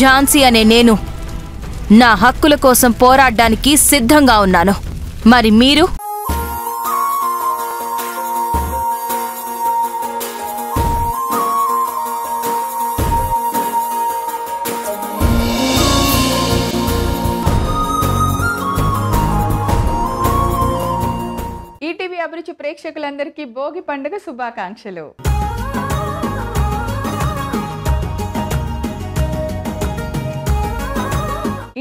ఝాన్సీ అనే నేను నా హక్కుల కోసం పోరాడడానికి సిద్ధంగా ఉన్నాను. మరి మీరు? ఈటీవీ అభిరుచి ప్రేక్షకులందరికీ భోగి పండుగ శుభాకాంక్షలు.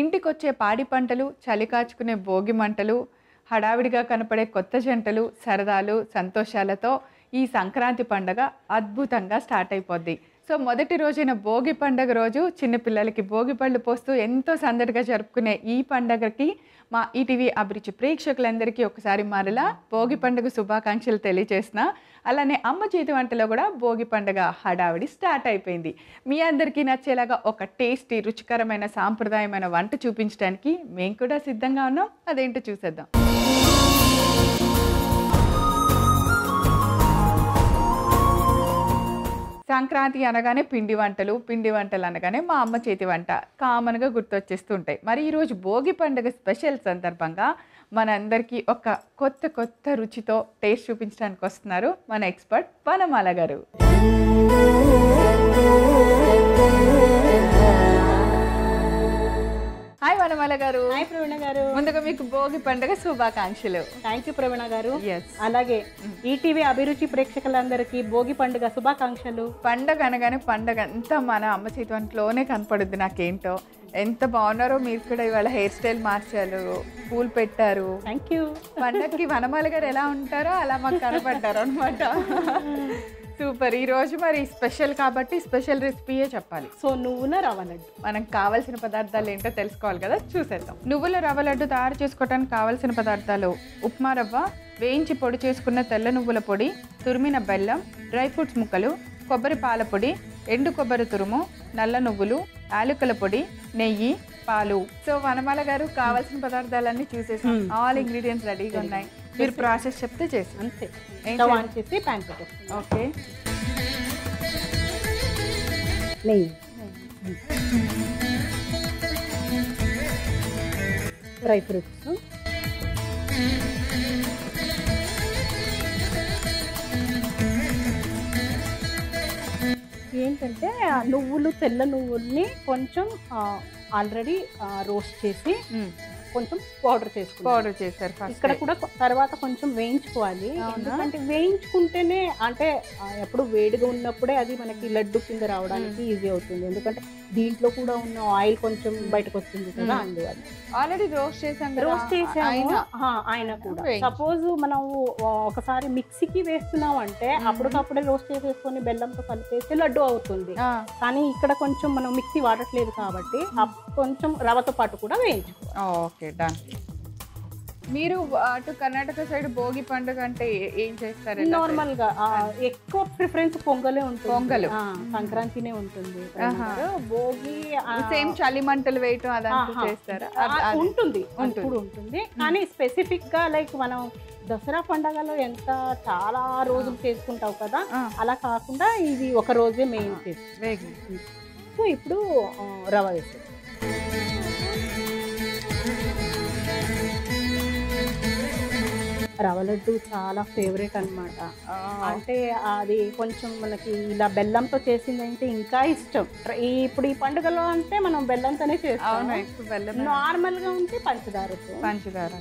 ఇంటికొచ్చే పాడి పంటలు, చలి కాచుకునే భోగి మంటలు, హడావిడిగా కనపడే కొత్త జంటలు, సరదాలు, సంతోషాలతో ఈ సంక్రాంతి పండుగ అద్భుతంగా స్టార్ట్ అయిపోద్ది. సో మొదటి రోజైన భోగి పండుగ రోజు చిన్నపిల్లలకి భోగి పళ్ళు పోస్తూ ఎంతో సందడిగా జరుపుకునే ఈ పండుగకి మా ఈటీవీ అభిరుచి ప్రేక్షకులందరికీ ఒకసారి మరలా భోగి పండుగ శుభాకాంక్షలు తెలియజేసిన. అలానే అమ్మ చేతి వంటలో కూడా భోగి పండుగ హడావిడి స్టార్ట్ అయిపోయింది. మీ అందరికీ నచ్చేలాగా ఒక టేస్టీ, రుచికరమైన, సాంప్రదాయమైన వంట చూపించడానికి మేము కూడా సిద్ధంగా ఉన్నాం. అదేంటో చూసేద్దాం. సంక్రాంతి అనగానే పిండి వంటలు అనగానే మా అమ్మ చేతి వంట కామన్గా గుర్తొచ్చేస్తూ ఉంటాయి. మరి ఈరోజు భోగి పండుగ స్పెషల్ సందర్భంగా మనందరికీ ఒక కొత్త రుచితో టేస్ట్ చూపించడానికి వస్తున్నారు మన ఎక్స్పర్ట్ వనమాల గారు. హాయ్ వనమాల గారు. హాయ్ ప్రవీణ గారు. ముందుగా మీకు భోగి పండుగ శుభాకాంక్షలు. థ్యాంక్ యూ ప్రవీణ గారు. అలాగే ఈటీవీ అభిరుచి ప్రేక్షకులందరికీ భోగి పండుగ శుభాకాంక్షలు. పండగ అనగానే పండగ అంతా మన అమ్మ చేతి వంటలోనే కనపడుద్ది. నాకేంటో ఎంత బాగున్నారో. మీరు కూడా ఇవాళ హెయిర్ స్టైల్ మార్చారు, పూలు పెట్టారు. Thank you. పండగకి వనమాల గారు ఎలా ఉంటారో అలా మాకు కనపడ్డారు అనమాట. సూపర్. ఈరోజు మరి స్పెషల్ కాబట్టి స్పెషల్ రెసిపీయే చెప్పాలి. సో నువ్వుల రవ్వ లడ్డు. మనకు కావాల్సిన పదార్థాలు ఏంటో తెలుసుకోవాలి కదా, చూసేద్దాం. నువ్వుల రవ్వ లడ్డు తయారు చేసుకోవడానికి కావాల్సిన పదార్థాలు: ఉప్మా రవ్వ, వేయించి పొడి చేసుకున్న తెల్ల నువ్వుల పొడి, తురిమిన బెల్లం, డ్రై ఫ్రూట్స్ ముక్కలు, కొబ్బరి పాల పొడి, ఎండు కొబ్బరి తురుము, నల్ల నువ్వులు, యాలకుల పొడి, నెయ్యి, పాలు. సో వనమాల గారు కావాల్సిన పదార్థాలన్నీ చూసేసాం. ఆల్ ఇంగ్రీడియంట్స్ రెడీగా ఉన్నాయి. మీరు ప్రాసెస్ చెప్తే చేసి అంతే. చేసి ప్యాన్ పెట్టేస్తాం. ఓకే. నెయ్యి, డ్రై ఫ్రూట్స్, ఏంటంటే నువ్వులు, తెల్ల నువ్వుల్ని కొంచెం ఆల్రెడీ రోస్ట్ చేసి కొంచెం పౌడర్ చేశారు. ఇక్కడ కూడా తర్వాత కొంచెం వేయించుకోవాలి. ఎందుకంటే వేయించుకుంటేనే అంటే ఎప్పుడు వేడిగా ఉన్నప్పుడే అది మనకి లడ్డు కింద రావడానికి ఈజీ అవుతుంది. ఎందుకంటే దీంట్లో కూడా ఉన్న ఆయిల్ కొంచెం బయటకు వస్తుంది కదా, అందువల్ల ఆల్రెడీ రోస్ట్ చేసాము. ఆయన కూడా సపోజ్ మనం ఒకసారి మిక్సీకి వేస్తున్నాం అంటే అప్పటికప్పుడే రోస్ట్ చేసేసుకొని బెల్లంతో కలిపేస్తే లడ్డు అవుతుంది. కానీ ఇక్కడ కొంచెం మనం మిక్సీ వాడట్లేదు కాబట్టి కొంచెం రవ్వతో పాటు కూడా వేయించుకోవాలి. Okay, done. మీరు అటు కర్ణాటక సైడ్ భోగి పండుగ అంటే ఏం చేస్తారు? నార్మల్ గా ఎక్కువ ప్రిఫరెన్స్ పొంగలే ఉంటుంది. పొంగలు సంక్రాంతినే ఉంటుంది. భోగి సేమ్ చలి మంటలు వేయటం అదంతా చేస్తారా? ఉంటుంది, ఉంటుంది. కానీ స్పెసిఫిక్ గా లైక్ మనం దసరా పండగలో ఎంత చాలా రోజులు చేసుకుంటావు కదా, అలా కాకుండా ఇది ఒక రోజే మెయిన్ చేస్తాం. సో ఇప్పుడు రవ్వ వేస్తాం. రవ్వ లడ్డు చాలా ఫేవరెట్ అనమాట. అంటే అది కొంచెం మనకి ఇలా బెల్లంతో చేసిందంటే ఇంకా ఇష్టం. ఇప్పుడు ఈ పండుగలో అంటే మనం బెల్లంతోనే చేస్తాం. నార్మల్ గా ఉంటే పంచదార.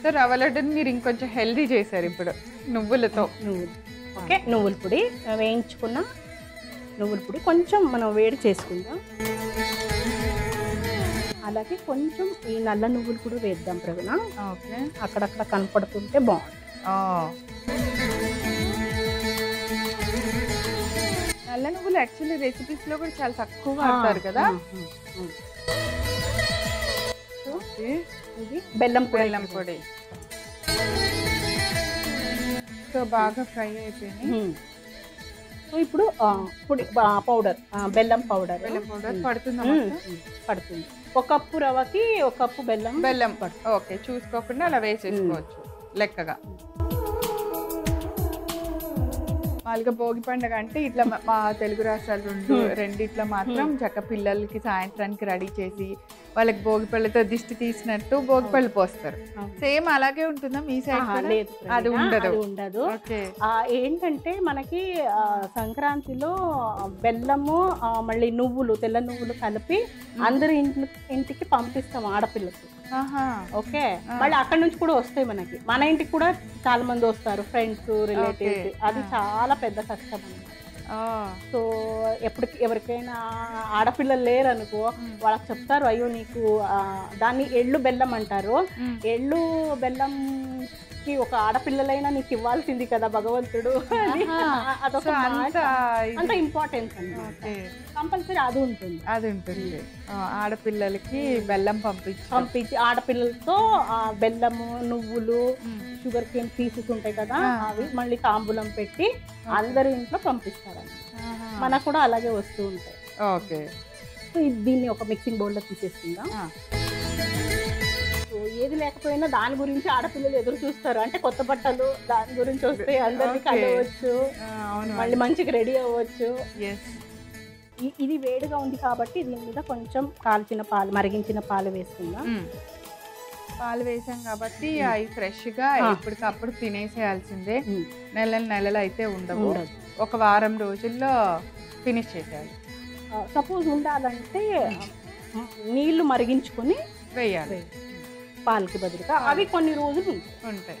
సో రవ్వ లడ్డుని మీరు ఇంకొంచెం హెల్దీ చేశారు ఇప్పుడు నువ్వులతో. ఓకే, నువ్వుల పొడి వేయించుకున్న నువ్వుల పొడి కొంచెం మనం వేడి చేసుకుందాం. అలాగే కొంచెం ఈ నల్ల నువ్వులు కూడా వేద్దాం ప్రవీణ. ఓకే, అక్కడక్కడ కనపడుతుంటే బాగుంటుంది. నల్ల నువ్వులు యాక్చువల్లీ రెసిపీస్ లో కూడా చాలా తక్కువ వాడతారు కదా. ఇది బెల్లం పొడి. సో బాగా ఫ్రై అయిపోయింది. సో ఇప్పుడు పొడి పౌడర్, బెల్లం పౌడర్ పడుతుంది. ఒక కప్పు రవ్వకి ఒక కప్పు బెల్లం పడుతుంది. ఓకే, చూసుకోకుండా అలా వేసేసుకోవచ్చు లెక్కగా. మామూలుగా భోగి పండుగ అంటే ఇట్లా మా తెలుగు రాష్ట్రాలు రెండిట్లో మాత్రం చక్క పిల్లలకి సాయంత్రానికి రెడీ చేసి వాళ్ళకి భోగి పళ్ళతో దిష్టి తీసినట్టు భోగి పళ్ళు పోస్తారు. సేమ్ అలాగే ఉంటుందా మీ సైడ్? లేదు, అది ఉండదు. ఏంటంటే మనకి సంక్రాంతిలో బెల్లము మళ్ళీ నువ్వులు, తెల్ల నువ్వులు కలిపి అందరి ఇంటికి పంపిస్తాం ఆడపిల్లకి. ఓకే, మళ్ళీ అక్కడ నుంచి కూడా వస్తాయి మనకి. మన ఇంటికి కూడా చాలా మంది వస్తారు, ఫ్రెండ్స్, రిలేటివ్స్. అది చాలా పెద్ద కష్టం అన్నమాట. సో ఎవరికైనా ఆడపిల్లలు లేరు అనుకో, వాళ్ళకి చెప్తారు, అయ్యో నీకు దాన్ని ఎళ్ళు బెల్లం అంటారు. ఎళ్ళు బెల్లం ఒక ఆడపిల్లలైనా నీకు ఇవ్వాల్సింది కదా భగవంతుడు. అదొక అంత ఇంపార్టెన్స్ అన్నమాట. కంపల్సరీ అది ఉంటుంది. ఆడపిల్లలకి బెల్లం పంపించి ఆడపిల్లలతో బెల్లము, నువ్వులు, షుగర్ కేన్ పీసెస్ ఉంటాయి కదా, అవి మళ్ళీ తాంబూలం పెట్టి అందరి ఇంట్లో పంపిస్తారు. మనకు కూడా అలాగే వస్తూ ఉంటాయి. ఓకే, దీన్ని ఒక మిక్సింగ్ బౌల్లో తీసేస్తుందా. ఏది లేకపోయినా దాని గురించి ఆడపిల్లలు ఎదురు చూస్తారు. అంటే కొత్త బట్టలు దాని గురించి వస్తే అందరినీ కలవచ్చు, మళ్ళీ మంచిగా రెడీ అవ్వచ్చు. ఇది వేడిగా ఉంది కాబట్టి దీని మీద కొంచెం కాల్చిన పాలు, మరిగించిన పాలు వేసుకుందాం. పాలు వేసాం కాబట్టి అవి ఫ్రెష్గా ఎప్పటికప్పుడు తినేసేయాల్సిందే. నెలలు అయితే ఉండవు. ఒక వారం రోజుల్లో ఫినిష్ చేసేయాలి. సపోజ్ ఉండాలంటే నీళ్లు మరిగించుకొని వేయాలి పాలకి బదులుగా. అవి కొన్ని రోజులు ఉంటాయి.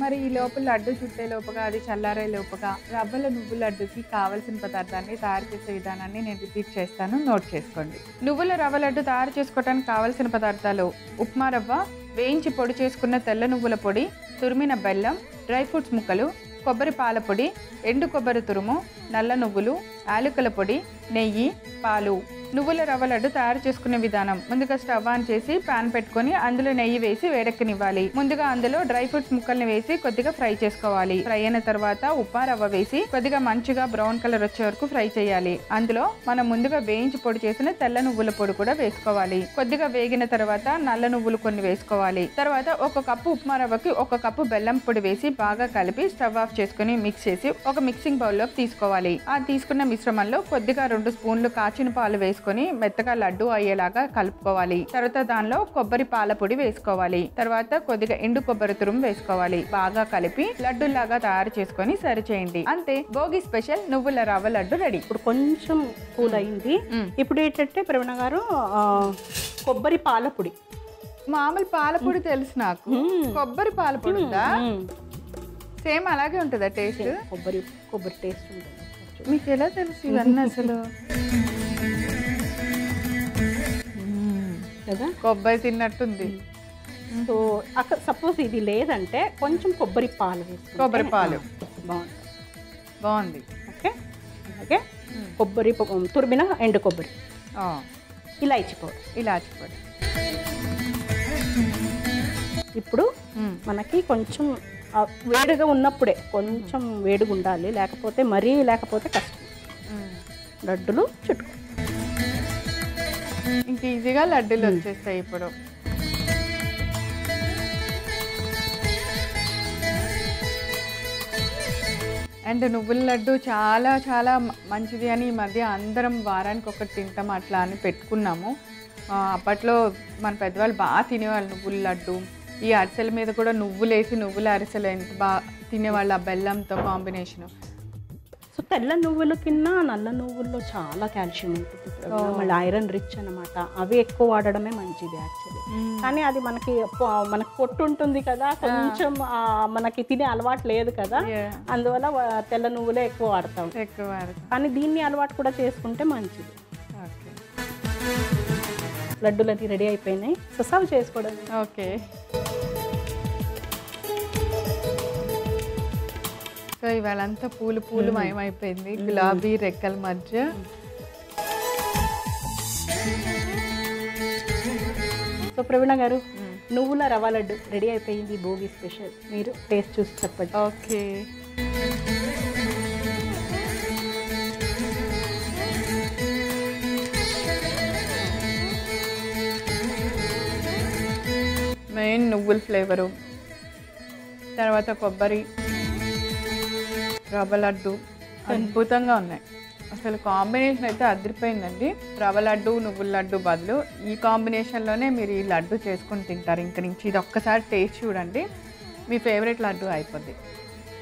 మరి ఈ లోపల లడ్డు చుట్టే లోపగా, అది చల్లారే లోపగా రవ్వల నువ్వుల లడ్డుకి కావలసిన పదార్థాన్ని తయారు చేసే విధానాన్ని నేను రిపీట్ చేస్తాను, నోట్ చేసుకోండి. నువ్వుల రవ్వ లడ్డు తయారు చేసుకోవడానికి కావలసిన పదార్థాలు: ఉప్మా రవ్వ, వేయించి పొడి చేసుకున్న తెల్ల నువ్వుల పొడి, తురిమిన బెల్లం, డ్రై ఫ్రూట్స్ ముక్కలు, కొబ్బరి పాల పొడి, ఎండు కొబ్బరి తురుము, నల్ల నువ్వులు, యాలకుల పొడి, నెయ్యి, పాలు. నువ్వుల రవ్వ లడ్డు తయారు చేసుకునే విధానం: ముందుగా స్టవ్ ఆన్ చేసి పాన్ పెట్టుకొని అందులో నెయ్యి వేసి వేడెక్కనివ్వాలి. ముందుగా అందులో డ్రై ఫ్రూట్స్ ముక్కల్ని వేసి కొద్దిగా ఫ్రై చేసుకోవాలి. ఫ్రై అయిన తర్వాత ఉప్మా రవ్వ వేసి కొద్దిగా మంచిగా బ్రౌన్ కలర్ వచ్చే వరకు ఫ్రై చేయాలి. అందులో మనం ముందుగా వేయించి పొడి చేసిన తెల్ల నువ్వుల పొడి కూడా వేసుకోవాలి. కొద్దిగా వేగిన తర్వాత నల్ల నువ్వులు కొన్ని వేసుకోవాలి. తర్వాత ఒక కప్పు ఉప్మా రవ్వకి ఒక కప్పు బెల్లం పొడి వేసి బాగా కలిపి స్టవ్ ఆఫ్ చేసుకుని మిక్స్ చేసి ఒక మిక్సింగ్ బౌల్లోకి తీసుకోవాలి. ఆ తీసుకున్న మిశ్రమంలో కొద్దిగా 2 స్పూన్లు కాచిన పాలు వేసుకొని మెత్తగా లడ్డు అయ్యేలాగా కలుపుకోవాలి. తర్వాత దానిలో కొబ్బరి పాల పొడి వేసుకోవాలి. తర్వాత కొద్దిగా ఎండు కొబ్బరి తురుము వేసుకోవాలి. బాగా కలిపి లడ్డులాగా తయారు చేసుకొని సర్వ్ చేయండి. అంతే, భోగి స్పెషల్ నువ్వుల రవ్వ లడ్డు రెడీ. ఇప్పుడు కొంచెం కూల్ అయింది. ఇప్పుడు ఏంటంటే ప్రవీణ గారు కొబ్బరి పాల పొడి, మామూలు పాల పొడి తెలుసు నాకు, కొబ్బరి పాల పొడి ఉందా? సేమ్ అలాగే ఉంటుందా టేస్ట్? కొబ్బరి టేస్ట్ ఉంటుంది. మీకు ఎలా తెలుసు ఇవన్నీ అసలు? కదా, కొబ్బరి తిన్నట్టుంది. సో అక్కడ సపోజ్ ఇది లేదంటే కొంచెం కొబ్బరి పాలు వేసుకో. కొబ్బరి పాలు బాగుంది. ఓకే, అలాగే కొబ్బరి తురిమిన ఎండు కొబ్బరి, ఇలాచి పౌడర్. ఇప్పుడు మనకి కొంచెం వేడిగా ఉన్నప్పుడే కొంచెం వేడిగా ఉండాలి, లేకపోతే కష్టం. లడ్డులు చుట్టుకో, ఇంక ఈజీగా లడ్డూలు వచ్చేస్తాయి. ఇప్పుడు అండ్ నువ్వుల లడ్డు చాలా చాలా మంచిది అని ఈ మధ్య అందరం వారానికి ఒకటి తింటాం అట్లా అని పెట్టుకున్నాము. అప్పట్లో మన పెద్దవాళ్ళు బాగా తినేవాళ్ళు నువ్వుల లడ్డు. ఈ అరిసెల మీద కూడా నువ్వులేసి నువ్వుల అరిసెలు ఎంత బాగా తినేవాళ్ళు, ఆ బెల్లంతో కాంబినేషను. సో తెల్ల నువ్వుల కింద నల్ల నువ్వుల్లో చాలా కాల్షియం ఉంటుంది, మళ్ళీ ఐరన్ రిచ్ అనమాట. అవి ఎక్కువ వాడడమే మంచిది యాక్చువల్లీ. కానీ అది మనకి పొట్టు ఉంటుంది కదా, కొంచెం మనకి తినే అలవాటు లేదు కదా, అందువల్ల తెల్ల నువ్వులే ఎక్కువ వాడతాం. కానీ దీన్ని అలవాటు కూడా చేసుకుంటే మంచిది. లడ్డూలన్నీ రెడీ అయిపోయినాయి. సో సర్వ్ చేసుకోవడం. ఓకే, సో ఇవాళంతా పూలు మయమైపోయింది గులాబీ రెక్కల మధ్య. సో ప్రవీణ గారు, నువ్వుల రవ్వ లడ్డు రెడీ అయిపోయింది, భోగి స్పెషల్. మీరు టేస్ట్ చూసి చెప్పండి. ఓకే, మెయిన్ నువ్వుల ఫ్లేవరు, తర్వాత కొబ్బరి, రవ్వ లడ్డు, అద్భుతంగా ఉన్నాయి. అసలు కాంబినేషన్ అయితే అదిరిపోయిందండి. రవ్వ లడ్డు నువ్వుల లడ్డు బదులు ఈ కాంబినేషన్లోనే మీరు ఈ లడ్డు చేసుకుని తింటారు ఇంక నుంచి. ఇది ఒక్కసారి టేస్ట్ చూడండి, మీ ఫేవరెట్ లడ్డు అయిపోద్ది.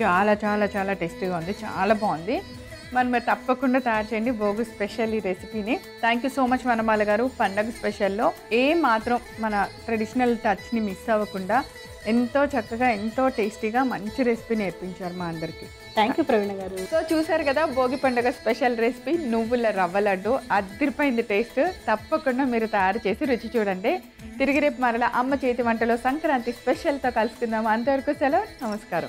చాలా చాలా చాలా టేస్టీగా ఉంది, చాలా బాగుంది. మరి తప్పకుండా తయారు చేయండి భోగి స్పెషల్ ఈ రెసిపీని. థ్యాంక్ యూ సో మచ్ వనమాల గారు. పండగ స్పెషల్లో ఏ మాత్రం మన ట్రెడిషనల్ టచ్ని మిస్ అవ్వకుండా ఎంతో చక్కగా ఎంతో టేస్టీగా మంచి రెసిపీ నేర్పించారు మా అందరికీ. థ్యాంక్ యూ ప్రవీణ గారు. సో చూసారు కదా భోగి పండుగ స్పెషల్ రెసిపీ నువ్వుల రవ్వ లడ్డు. అదిరిపోయింది టేస్ట్. తప్పకుండా మీరు తయారు చేసి రుచి చూడండి. తిరిగి రేపు మరలా అమ్మ చేతి వంటలో సంక్రాంతి స్పెషల్తో కలుసుకుందాం. అంతవరకు సెలవు, నమస్కారం.